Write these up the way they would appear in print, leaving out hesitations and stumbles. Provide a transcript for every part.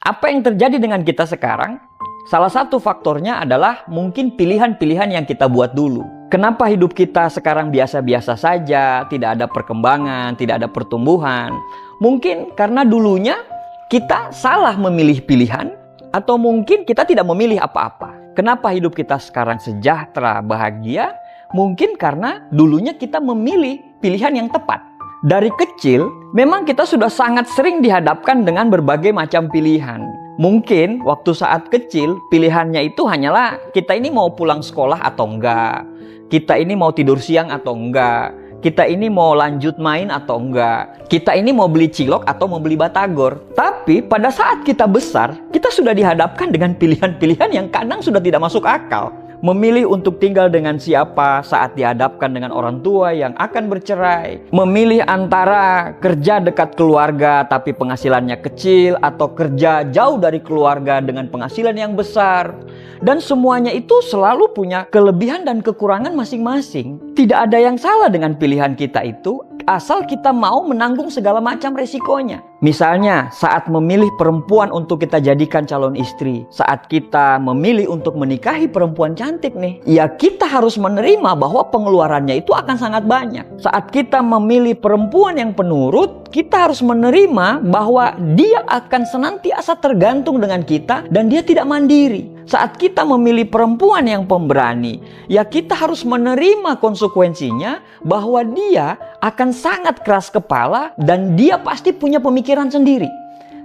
Apa yang terjadi dengan kita sekarang? Salah satu faktornya adalah mungkin pilihan-pilihan yang kita buat dulu. Kenapa hidup kita sekarang biasa-biasa saja, tidak ada perkembangan, tidak ada pertumbuhan? Mungkin karena dulunya kita salah memilih pilihan, atau mungkin kita tidak memilih apa-apa. Kenapa hidup kita sekarang sejahtera, bahagia? Mungkin karena dulunya kita memilih pilihan yang tepat. Dari kecil, memang kita sudah sangat sering dihadapkan dengan berbagai macam pilihan. Mungkin waktu saat kecil, pilihannya itu hanyalah kita ini mau pulang sekolah atau enggak. Kita ini mau tidur siang atau enggak. Kita ini mau lanjut main atau enggak. Kita ini mau beli cilok atau mau beli batagor. Tapi pada saat kita besar, kita sudah dihadapkan dengan pilihan-pilihan yang kadang sudah tidak masuk akal. Memilih untuk tinggal dengan siapa saat dihadapkan dengan orang tua yang akan bercerai. Memilih antara kerja dekat keluarga tapi penghasilannya kecil, atau kerja jauh dari keluarga dengan penghasilan yang besar. Dan semuanya itu selalu punya kelebihan dan kekurangan masing-masing. Tidak ada yang salah dengan pilihan kita itu, asal kita mau menanggung segala macam resikonya. Misalnya saat memilih perempuan untuk kita jadikan calon istri, saat kita memilih untuk menikahi perempuan cantik nih, ya kita harus menerima bahwa pengeluarannya itu akan sangat banyak. Saat kita memilih perempuan yang penurut, kita harus menerima bahwa dia akan senantiasa tergantung dengan kita dan dia tidak mandiri. Saat kita memilih perempuan yang pemberani, ya kita harus menerima konsekuensinya bahwa dia akan sangat keras kepala dan dia pasti punya pemikiran sendiri.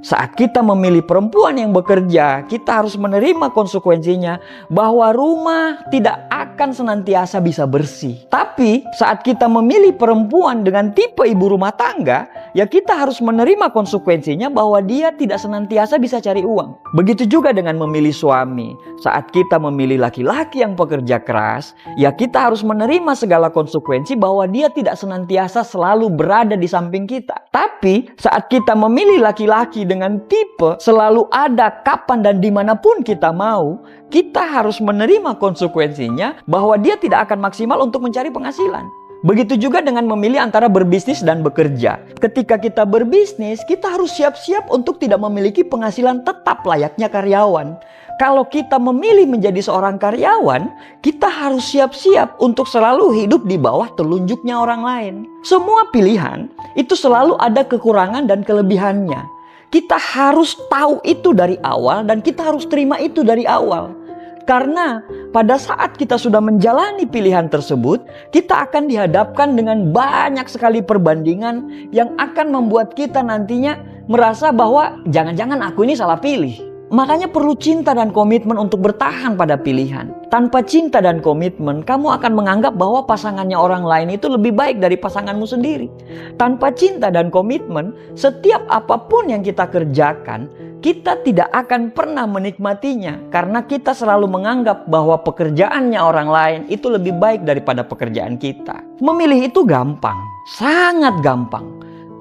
Saat kita memilih perempuan yang bekerja, kita harus menerima konsekuensinya bahwa rumah tidak akan senantiasa bisa bersih. Tapi saat kita memilih perempuan dengan tipe ibu rumah tangga, ya kita harus menerima konsekuensinya bahwa dia tidak senantiasa bisa cari uang. Begitu juga dengan memilih suami. Saat kita memilih laki-laki yang pekerja keras, ya kita harus menerima segala konsekuensi bahwa dia tidak senantiasa selalu berada di samping kita. Tapi saat kita memilih laki-laki dengan tipe selalu ada kapan dan dimanapun kita mau, kita harus menerima konsekuensinya bahwa dia tidak akan maksimal untuk mencari penghasilan. Begitu juga dengan memilih antara berbisnis dan bekerja. Ketika kita berbisnis, kita harus siap-siap untuk tidak memiliki penghasilan tetap layaknya karyawan. Kalau kita memilih menjadi seorang karyawan, kita harus siap-siap untuk selalu hidup di bawah telunjuknya orang lain. Semua pilihan itu selalu ada kekurangan dan kelebihannya. Kita harus tahu itu dari awal dan kita harus terima itu dari awal. Karena pada saat kita sudah menjalani pilihan tersebut, kita akan dihadapkan dengan banyak sekali perbandingan yang akan membuat kita nantinya merasa bahwa jangan-jangan aku ini salah pilih. Makanya perlu cinta dan komitmen untuk bertahan pada pilihan. Tanpa cinta dan komitmen, kamu akan menganggap bahwa pasangannya orang lain itu lebih baik dari pasanganmu sendiri. Tanpa cinta dan komitmen, setiap apapun yang kita kerjakan, kita tidak akan pernah menikmatinya. Karena kita selalu menganggap bahwa pekerjaannya orang lain itu lebih baik daripada pekerjaan kita. Memilih itu gampang, sangat gampang.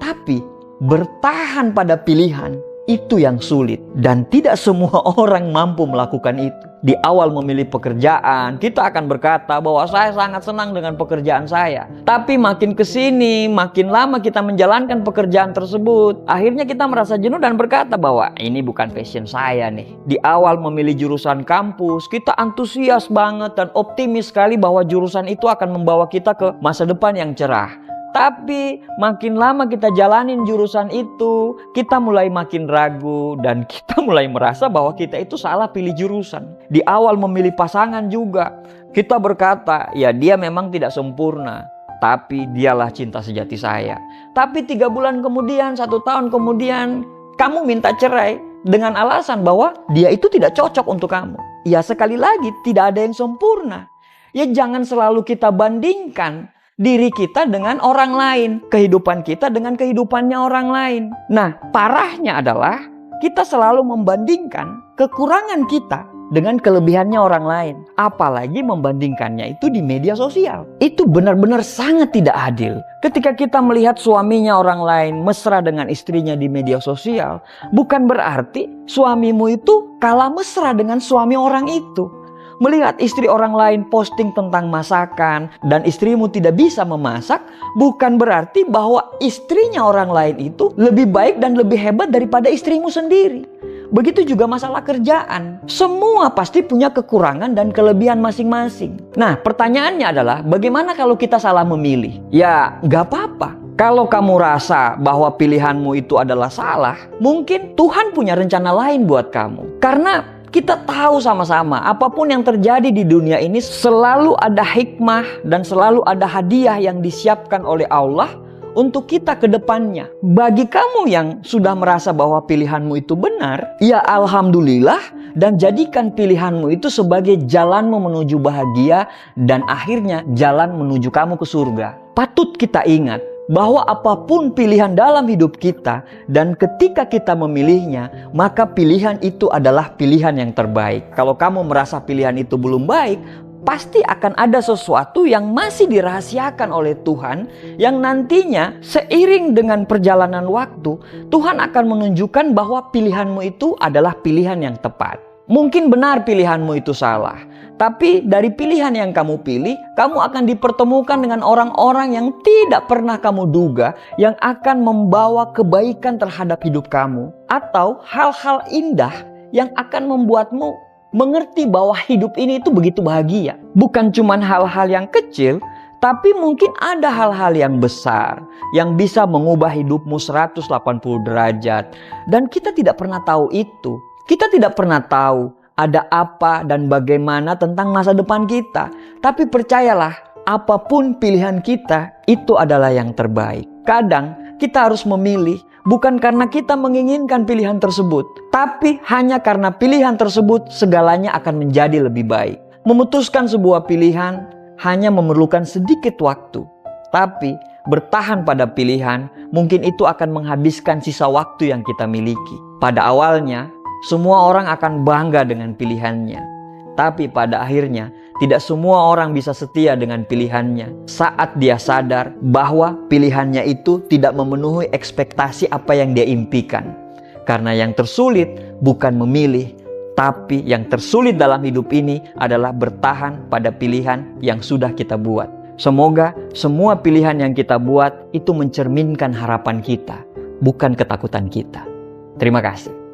Tapi bertahan pada pilihan, itu yang sulit, dan tidak semua orang mampu melakukan itu. Di awal memilih pekerjaan, kita akan berkata bahwa saya sangat senang dengan pekerjaan saya. Tapi makin kesini, makin lama kita menjalankan pekerjaan tersebut, akhirnya kita merasa jenuh dan berkata bahwa ini bukan passion saya nih. Di awal memilih jurusan kampus, kita antusias banget dan optimis sekali bahwa jurusan itu akan membawa kita ke masa depan yang cerah. Tapi makin lama kita jalanin jurusan itu, kita mulai makin ragu dan kita mulai merasa bahwa kita itu salah pilih jurusan. Di awal memilih pasangan juga, kita berkata, ya dia memang tidak sempurna, tapi dialah cinta sejati saya. Tapi 3 bulan kemudian, 1 tahun kemudian, kamu minta cerai dengan alasan bahwa dia itu tidak cocok untuk kamu. Ya sekali lagi, tidak ada yang sempurna. Ya jangan selalu kita bandingkan diri kita dengan orang lain, kehidupan kita dengan kehidupannya orang lain. Nah, parahnya adalah kita selalu membandingkan kekurangan kita dengan kelebihannya orang lain. Apalagi membandingkannya itu di media sosial. Itu benar-benar sangat tidak adil. Ketika kita melihat suaminya orang lain mesra dengan istrinya di media sosial, bukan berarti suamimu itu kalah mesra dengan suami orang itu. Melihat istri orang lain posting tentang masakan dan istrimu tidak bisa memasak, bukan berarti bahwa istrinya orang lain itu lebih baik dan lebih hebat daripada istrimu sendiri. Begitu juga masalah kerjaan. Semua pasti punya kekurangan dan kelebihan masing-masing. Nah, pertanyaannya adalah bagaimana kalau kita salah memilih? Ya, nggak apa-apa. Kalau kamu rasa bahwa pilihanmu itu adalah salah, mungkin Tuhan punya rencana lain buat kamu. Karena kita tahu sama-sama, apapun yang terjadi di dunia ini selalu ada hikmah dan selalu ada hadiah yang disiapkan oleh Allah untuk kita ke depannya. Bagi kamu yang sudah merasa bahwa pilihanmu itu benar, ya alhamdulillah, dan jadikan pilihanmu itu sebagai jalanmu menuju bahagia dan akhirnya jalan menuju kamu ke surga. Patut kita ingat bahwa apapun pilihan dalam hidup kita dan ketika kita memilihnya, maka pilihan itu adalah pilihan yang terbaik. Kalau kamu merasa pilihan itu belum baik, pasti akan ada sesuatu yang masih dirahasiakan oleh Tuhan yang nantinya seiring dengan perjalanan waktu, Tuhan akan menunjukkan bahwa pilihanmu itu adalah pilihan yang tepat. Mungkin benar pilihanmu itu salah, tapi dari pilihan yang kamu pilih, kamu akan dipertemukan dengan orang-orang yang tidak pernah kamu duga yang akan membawa kebaikan terhadap hidup kamu, atau hal-hal indah yang akan membuatmu mengerti bahwa hidup ini itu begitu bahagia. Bukan cuma hal-hal yang kecil, tapi mungkin ada hal-hal yang besar yang bisa mengubah hidupmu 180 derajat. Dan kita tidak pernah tahu itu. Kita tidak pernah tahu ada apa dan bagaimana tentang masa depan kita. Tapi percayalah, apapun pilihan kita, itu adalah yang terbaik. Kadang kita harus memilih, bukan karena kita menginginkan pilihan tersebut, tapi hanya karena pilihan tersebut segalanya akan menjadi lebih baik. Memutuskan sebuah pilihan hanya memerlukan sedikit waktu, tapi bertahan pada pilihan mungkin itu akan menghabiskan sisa waktu yang kita miliki. Pada awalnya, semua orang akan bangga dengan pilihannya, tapi pada akhirnya tidak semua orang bisa setia dengan pilihannya saat dia sadar bahwa pilihannya itu tidak memenuhi ekspektasi apa yang dia impikan. Karena yang tersulit bukan memilih, tapi yang tersulit dalam hidup ini adalah bertahan pada pilihan yang sudah kita buat. Semoga semua pilihan yang kita buat itu mencerminkan harapan kita, bukan ketakutan kita. Terima kasih.